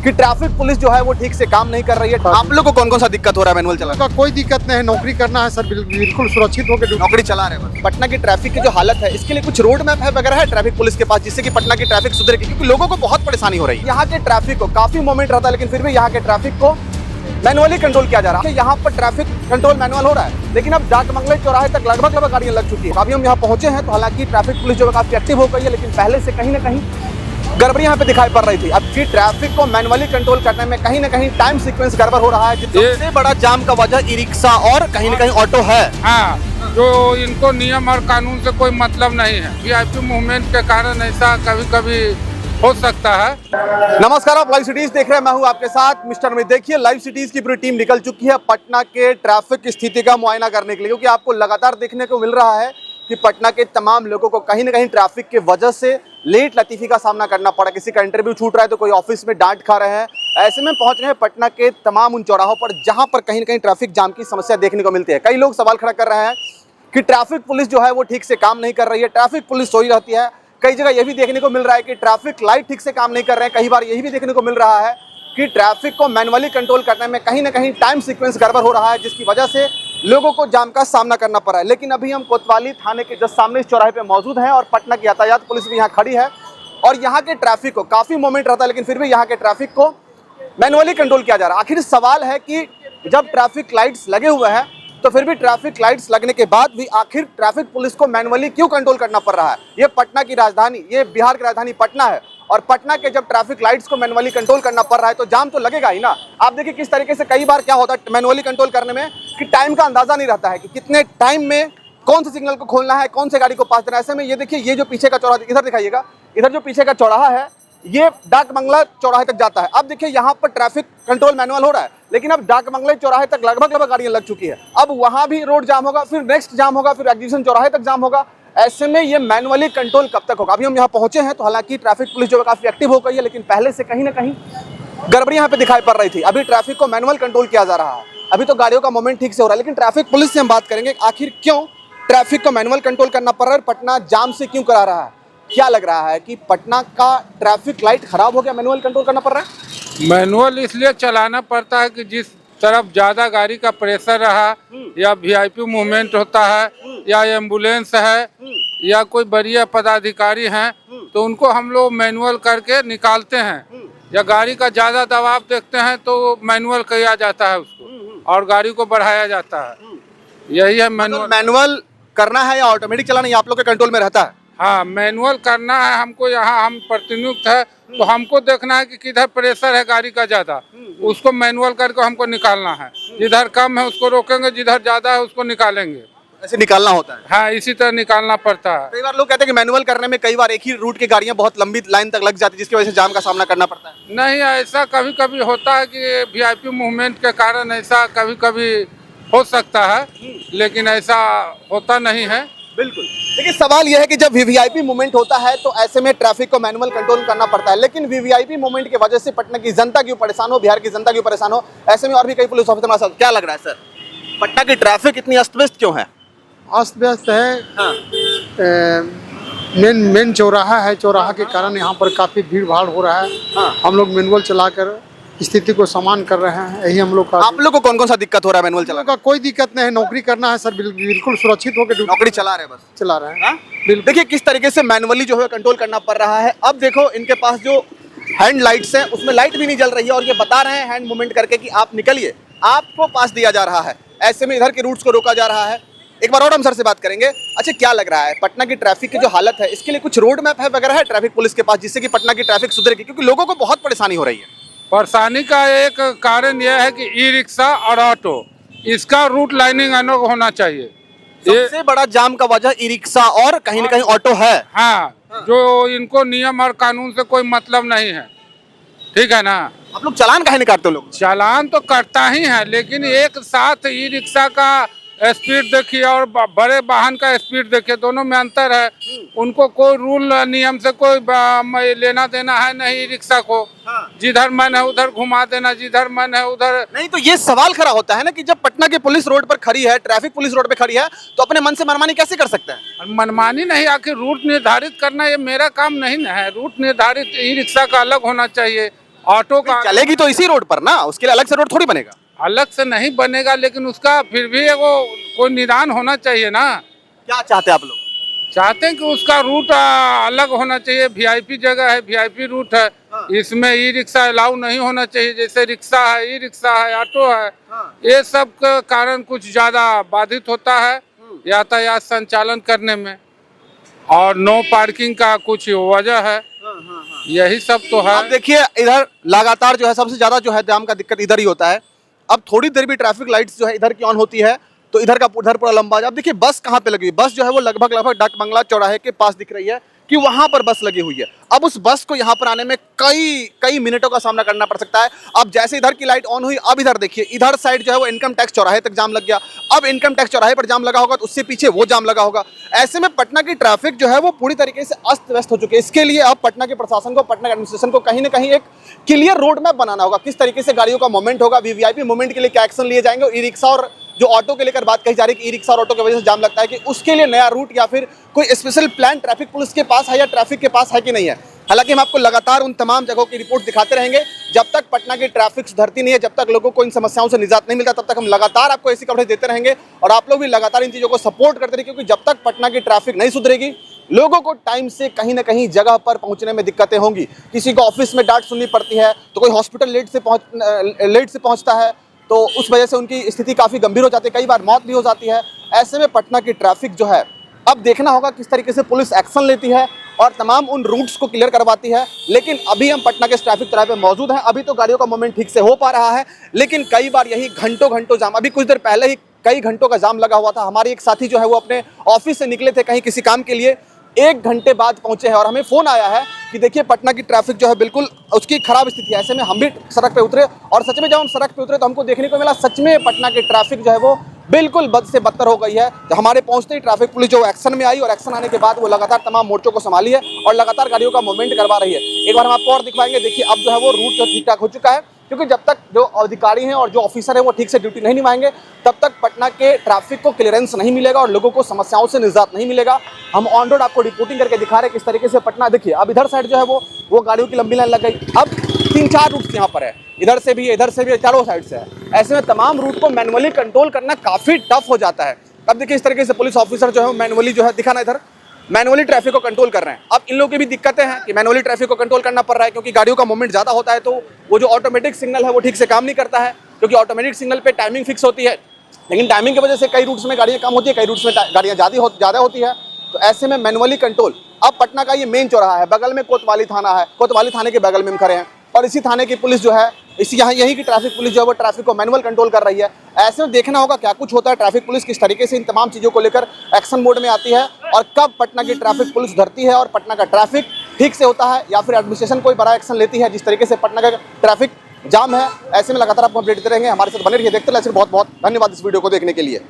कि traffic police जो है वो ठीक से काम नहीं कर रही है। आप लोग को कौन कौन सा दिक्कत हो रहा है मैनुअल चलाने का कोई दिक्कत नहीं है, नौकरी करना है सर, बिल्कुल सुरक्षित होकर नौकरी चला रहे हैं। पटना की ट्रैफिक की जो हालत है इसके लिए कुछ रोड मैप है वगैरह है ट्रैफिक पुलिस के पास, जिससे कि पटना की ट्रैफिक सुधरेगी, क्योंकि लोगों को बहुत परेशानी हो रही है। यहाँ के ट्रैफिक को काफी मोमेंट रहता है, लेकिन फिर भी यहाँ के ट्रैफिक को मैनुअली कंट्रोल किया जा रहा है। यहाँ पर ट्रैफिक कंट्रोल मैनुअल हो रहा है, लेकिन अब डाकबंगले चौराहे तक लगभग गाड़ियां लग चुकी है। अभी हम यहाँ पहुंचे हैं तो हालांकि ट्रैफिक पुलिस जो है काफी एक्टिव हो गई है, लेकिन पहले से कहीं ना कहीं गड़बड़ी यहाँ पे दिखाई पड़ रही थी। अब की ट्रैफिक को मैनुअली कंट्रोल करने में कहीं ना कहीं टाइम सीक्वेंस गड़बड़ हो रहा है। सबसे बड़ा जाम का वजह ई रिक्शा और कहीं ना कहीं ऑटो है। हाँ, जो इनको नियम और कानून से कोई मतलब नहीं है। वीआईपी मूवमेंट के कारण ऐसा कभी कभी हो सकता है। नमस्कार, आप लाइव सिटीज देख रहे हैं, मैं हूं आपके साथ मिस्टर अमित। देखिए, लाइव सिटीज की पूरी टीम निकल चुकी है पटना के ट्रैफिक की स्थिति का मुआयना करने के लिए, क्योंकि आपको लगातार देखने को मिल रहा है कि पटना के तमाम लोगों को कहीं ना कहीं ट्रैफिक के वजह से लेट लतीफी का सामना करना पड़ा। किसी का इंटरव्यू छूट रहा है तो कोई ऑफिस में डांट खा रहे हैं। ऐसे में पहुंच रहे हैं पटना के तमाम उन चौराहों पर जहां पर कहीं ना कहीं ट्रैफिक जाम की समस्या देखने को मिलती है। कई लोग सवाल खड़ा कर रहे हैं कि ट्रैफिक पुलिस जो है वो ठीक से काम नहीं कर रही है, ट्रैफिक पुलिस सोई रहती है। कई जगह यह भी देखने को मिल रहा है कि ट्रैफिक लाइट ठीक से काम नहीं कर रहे हैं। कई बार यही भी देखने को मिल रहा है कि ट्रैफिक को मैनुअली कंट्रोल करने में कहीं ना कहीं टाइम सीक्वेंस गड़बड़ हो रहा है, जिसकी वजह से लोगों को जाम का सामना करना पड़ा है। लेकिन अभी हम कोतवाली थाने के जस्ट सामने इस चौराहे पे मौजूद हैं और पटना की यातायात पुलिस भी यहाँ खड़ी है और यहाँ के ट्रैफिक को काफी मोमेंट रहता है, लेकिन फिर भी यहाँ के ट्रैफिक को मैनुअली कंट्रोल किया जा रहा है। आखिर सवाल है कि जब ट्रैफिक लाइट्स लगे हुए हैं तो फिर भी ट्रैफिक लाइट्स लगने के बाद भी आखिर ट्रैफिक पुलिस को मैनुअली क्यों कंट्रोल करना पड़ रहा है। ये पटना की राजधानी, ये बिहार की राजधानी पटना है और पटना के जब ट्रैफिक लाइट्स को मैनुअली कंट्रोल करना पड़ रहा है तो जाम तो लगेगा ही ना। आप देखिए किस तरीके से कई बार क्या होता है मैनुअली कंट्रोल करने में कि टाइम का अंदाजा नहीं रहता है कि कितने टाइम में कौन से सिग्नल को खोलना है, कौन से गाड़ी को पास देना है। ऐसे में ये देखिए, ये जो पीछे का चौराहा, इधर दिखाइएगा, इधर जो पीछे का चौराहा है ये डाक बंगला चौराहे तक जाता है। अब देखिए यहाँ पर ट्रैफिक कंट्रोल मैनुअल हो रहा है, लेकिन अब डाक बंगले चौराहे तक लगभग गाड़ियां लग चुकी है। अब वहां भी रोड जाम होगा, फिर नेक्स्ट जाम होगा, फिर एग्जीबिशन चौराहे तक जाम होगा। ऐसे में ये मैनुअली कंट्रोल कब तक होगा। अभी हम यहाँ पहुंचे हैं तो हालांकि ट्रैफिक पुलिस जो है काफी एक्टिव हो गई है, लेकिन पहले से कहीं ना कहीं गड़बड़ी यहाँ पे दिखाई पड़ रही थी। अभी ट्रैफिक को मैनुअल कंट्रोल किया जा रहा है, अभी तो गाड़ियों का मूवमेंट ठीक से हो रहा है। लेकिन ट्रैफिक पुलिस से हम बात करेंगे, आखिर क्यों ट्रैफिक को मैनुअल कंट्रोल करना पड़ रहा है, पटना जाम से क्यों करा रहा है। क्या लग रहा है कि पटना का ट्रैफिक लाइट खराब हो गया, मैनुअल कंट्रोल करना पड़ रहा है। मैनुअल इसलिए चलाना पड़ता है कि जिस तरफ ज्यादा गाड़ी का प्रेशर रहा या वीआईपी मूवमेंट होता है या एम्बुलेंस है या कोई बड़े पदाधिकारी हैं तो उनको हम लोग मैनुअल करके निकालते हैं, या गाड़ी का ज्यादा दबाव देखते हैं तो मैनुअल किया जाता है उसको और गाड़ी को बढ़ाया जाता है। यही है मैनुअल। मैनुअल करना है या ऑटोमेटिक चलाना, ये आप लोग के कंट्रोल में रहता है। हाँ, मैनुअल करना है हमको। यहाँ हम प्रतिनियुक्त है तो हमको देखना है कि किधर प्रेशर है गाड़ी का ज्यादा, उसको मैनुअल करके हमको निकालना है। जिधर कम है उसको रोकेंगे, जिधर ज्यादा है उसको निकालेंगे। ऐसे निकालना होता है। हाँ, इसी तरह निकालना पड़ता है। कई बार लोग कहते हैं कि मैनुअल करने में कई बार एक ही रूट की गाड़ियां बहुत लंबी लाइन तक लग जाती है, जिसकी वजह से जाम का सामना करना पड़ता है। नहीं, ऐसा कभी कभी होता है कि वीआईपी मूवमेंट के कारण ऐसा कभी कभी हो सकता है, लेकिन ऐसा होता नहीं है। बिल्कुल। देखिए, सवाल यह है कि जब वीवीआईपी मूवमेंट होता है तो ऐसे में ट्रैफिक को मैनुअल कंट्रोल करना पड़ता है, लेकिन वीवीआईपी मूवमेंट की वजह से पटना की जनता क्यों परेशान हो, बिहार की जनता क्यों परेशान हो। ऐसे में और भी कई पुलिस ऑफिसर हमारे साथ। क्या लग रहा है सर, पटना की ट्रैफिक इतनी अस्त व्यस्त क्यों है। अस्त व्यस्त है। हाँ। मेन चौराहा है, चौराहा के कारण यहाँ पर काफी भीड़ भाड़ हो रहा है। हाँ। हम लोग मैनुअल चलाकर स्थिति को समान कर रहे हैं, यही हम लोग का। आप लोग को कौन कौन सा दिक्कत हो रहा है मैनुअल चलाने का कोई दिक्कत नहीं है, नौकरी करना है सर, बिल्कुल सुरक्षित होकर नौकरी चला रहे हैं, बस चला रहे हैं। हाँ? देखिए किस तरीके से मैनुअली जो है कंट्रोल करना पड़ रहा है। अब देखो इनके पास जो हैंड लाइट्स है उसमें लाइट भी नहीं जल रही है और ये बता रहे हैं हैंड मूवमेंट करके कि आप निकलिए, आपको पास दिया जा रहा है। ऐसे में इधर के रूट्स को रोका जा रहा है। एक बार और हम सर से बात करेंगे। अच्छा, क्या लग रहा है पटना की ट्रैफिक की जो हालत है इसके लिए कुछ रोड मैप है वगैरह है ट्रैफिक पुलिस के पास, जिससे कि पटना की ट्रैफिक सुधरेगी, क्योंकि लोगों को बहुत परेशानी हो रही है। परेशानी का एक कारण यह है कि ई रिक्शा और ऑटो, इसका रूट लाइनिंग अलग होना चाहिए। सबसे बड़ा जाम का वजह ई रिक्शा और कहीं ना कहीं ऑटो है। हाँ, जो इनको नियम और कानून से कोई मतलब नहीं है, ठीक है ना। आप लोग चालान काहे नहीं काटते हो। लोग चालान तो करता ही है, लेकिन एक साथ ई रिक्शा का स्पीड देखिए और बड़े वाहन का स्पीड देखिए, दोनों में अंतर है। उनको कोई रूल नियम से कोई लेना देना है नहीं। रिक्शा को जिधर मन है उधर घुमा देना, जिधर मन है उधर नहीं। तो ये सवाल खड़ा होता है ना कि जब पटना की पुलिस रोड पर खड़ी है, ट्रैफिक पुलिस रोड पे खड़ी है, तो अपने मन से मनमानी कैसे कर सकते हैं। मनमानी नहीं, आखिर रूट निर्धारित करना ये मेरा काम नहीं ना है। रूट निर्धारित ई रिक्शा का अलग होना चाहिए, ऑटो का चलेगी तो इसी रोड पर ना, उसके लिए अलग से रोड थोड़ी बनेगा। अलग से नहीं बनेगा, लेकिन उसका फिर भी वो कोई निदान होना चाहिए ना। क्या चाहते हैं आप लोग? चाहते हैं कि उसका रूट अलग होना चाहिए। वीआईपी जगह है, वीआईपी रूट है, इसमें ई रिक्शा अलाउ नहीं होना चाहिए। जैसे रिक्शा है, ई रिक्शा है, ऑटो है, ये सब के कारण कुछ ज्यादा बाधित होता है यातायात संचालन करने में। और नो पार्किंग का कुछ वजह है, यही सब तो है। अब देखिए इधर लगातार जो है सबसे ज्यादा जो है जाम का दिक्कत इधर ही होता है। अब थोड़ी देर भी ट्रैफिक लाइट्स जो है इधर की ऑन होती है तो इधर पूरा लंबा। अब देखिए बस कहाँ पे लगी हुई, बस जो है वो लगभग डाक बंगला चौराहे के पास दिख रही है कि वहां पर बस लगी हुई है। अब उस बस को यहाँ पर आने में कई मिनटों का सामना करना पड़ सकता है। अब जैसे इधर की लाइट ऑन हुई, अब इधर देखिए इधर साइड जो है वो इनकम टैक्स चौराहे तक जाम लग गया। अब इनकम टैक्स चौराहे पर जाम लगा होगा तो उससे पीछे वो जाम लगा होगा। ऐसे में पटना की ट्रैफिक जो है वो पूरी तरीके से अस्त व्यस्त हो चुकी है। इसके लिए अब पटना के प्रशासन को, पटना एडमिनिस्ट्रेशन को कहीं ना कहीं एक क्लियर रोड मैप बनाना होगा। किस तरीके से गाड़ियों का मूवमेंट होगा, वीवीआईपी मूवमेंट के लिए क्या एक्शन लिए जाएंगे, ई रिक्शा और जो ऑटो के लेकर बात कही जा रही है कि ई रिक्शा और ऑटो की वजह से जाम लगता है, कि उसके लिए नया रूट या फिर कोई स्पेशल प्लान ट्रैफिक पुलिस के पास है या ट्रैफिक के पास है कि नहीं है। हालांकि हम आपको लगातार उन तमाम जगहों की रिपोर्ट दिखाते रहेंगे। जब तक पटना की ट्रैफिक सुधरती नहीं है, जब तक लोगों को इन समस्याओं से निजात नहीं मिलता, तब तक हम लगातार आपको ऐसी कवरेज देते रहेंगे और आप लोग भी लगातार इन चीज़ों को सपोर्ट करते रहेंगे। क्योंकि जब तक पटना की ट्रैफिक नहीं सुधरेगी, लोगों को टाइम से कहीं ना कहीं जगह पर पहुंचने में दिक्कतें होंगी। किसी को ऑफिस में डांट सुननी पड़ती है, तो कोई हॉस्पिटल लेट से पहुंचता है, तो उस वजह से उनकी स्थिति काफ़ी गंभीर हो जाती है, कई बार मौत भी हो जाती है। ऐसे में पटना की ट्रैफिक जो है अब देखना होगा किस तरीके से पुलिस एक्शन लेती है और तमाम उन रूट्स को क्लियर करवाती है। लेकिन अभी हम पटना के ट्रैफिक चौराहे पे मौजूद हैं। अभी तो गाड़ियों का मूवमेंट ठीक से हो पा रहा है, लेकिन कई बार यही घंटों जाम, अभी कुछ देर पहले ही कई घंटों का जाम लगा हुआ था। हमारे एक साथी जो है वो अपने ऑफिस से निकले थे कहीं किसी काम के लिए, 1 घंटे बाद पहुंचे हैं और हमें फ़ोन आया है कि देखिए पटना की ट्रैफिक जो है बिल्कुल उसकी खराब स्थिति है। ऐसे में हम भी सड़क पे उतरे और सच में जब हम सड़क पे उतरे तो हमको देखने को मिला सच में पटना की ट्रैफिक जो है वो बिल्कुल बद से बदतर हो गई है। हमारे पहुंचते ही ट्रैफिक पुलिस जो एक्शन में आई और एक्शन आने के बाद वो लगातार तमाम मोर्चों को संभाली है और लगातार गाड़ियों का मूवमेंट करवा रही है। एक बार हम आपको और दिखवाएंगे। देखिए अब जो है वो रूट जो ठीक ठाक हो चुका है, क्योंकि जब तक जो अधिकारी हैं और जो ऑफिसर हैं वो ठीक से ड्यूटी नहीं निभाएंगे, तब तक पटना के ट्रैफिक को क्लियरेंस नहीं मिलेगा और लोगों को समस्याओं से निजात नहीं मिलेगा। हम ऑन रोड आपको रिपोर्टिंग करके दिखा रहे हैं किस तरीके से पटना, देखिए अब इधर साइड जो है वो गाड़ियों की लंबी लाइन लग गई। अब 3-4 रूट्स यहाँ पर है, इधर से भी है, इधर से भी है, चारों साइड से है। ऐसे में तमाम रूट को मैनुअली कंट्रोल करना काफ़ी टफ हो जाता है। अब देखिए इस तरीके से पुलिस ऑफिसर जो है मैनुअली जो है दिखाना इधर मैनुअली ट्रैफिक को कंट्रोल कर रहे हैं। अब इन लोगों की भी दिक्कतें हैं कि मैनुअली ट्रैफिक को कंट्रोल करना पड़ रहा है, क्योंकि गाड़ियों का मूवमेंट ज़्यादा होता है तो वो जो ऑटोमेटिक सिग्नल है वो ठीक से काम नहीं करता है, क्योंकि ऑटोमेटिक सिग्नल पे टाइमिंग फिक्स होती है। लेकिन टाइमिंग की वजह से कई रूट्स में गाड़ियाँ कम होती है, कई रूट्स में गाड़ियाँ ज़्यादा होती है। तो ऐसे में मैनुअली कंट्रोल। अब पटना का ये मेन चौराहा है, बगल में कोतवाली थाना है, कोतवाली थाने के बगल में हम खड़े हैं और इसी थाने की पुलिस जो है यहीं की ट्रैफिक पुलिस जो है वो ट्रैफिक को मैनुअल कंट्रोल कर रही है। ऐसे में देखना होगा क्या कुछ होता है, ट्रैफिक पुलिस किस तरीके से इन तमाम चीज़ों को लेकर एक्शन मोड में आती है और कब पटना की ट्रैफिक पुलिस उधरती है और पटना का ट्रैफिक ठीक से होता है या फिर एडमिनिस्ट्रेशन कोई बड़ा एक्शन लेती है जिस तरीके से पटना का ट्रैफिक जाम है। ऐसे में लगातार आपको अपडेट देते रहेंगे, हमारे साथ बने रहिए, देखते रहिए। बहुत बहुत धन्यवाद इस वीडियो को देखने के लिए।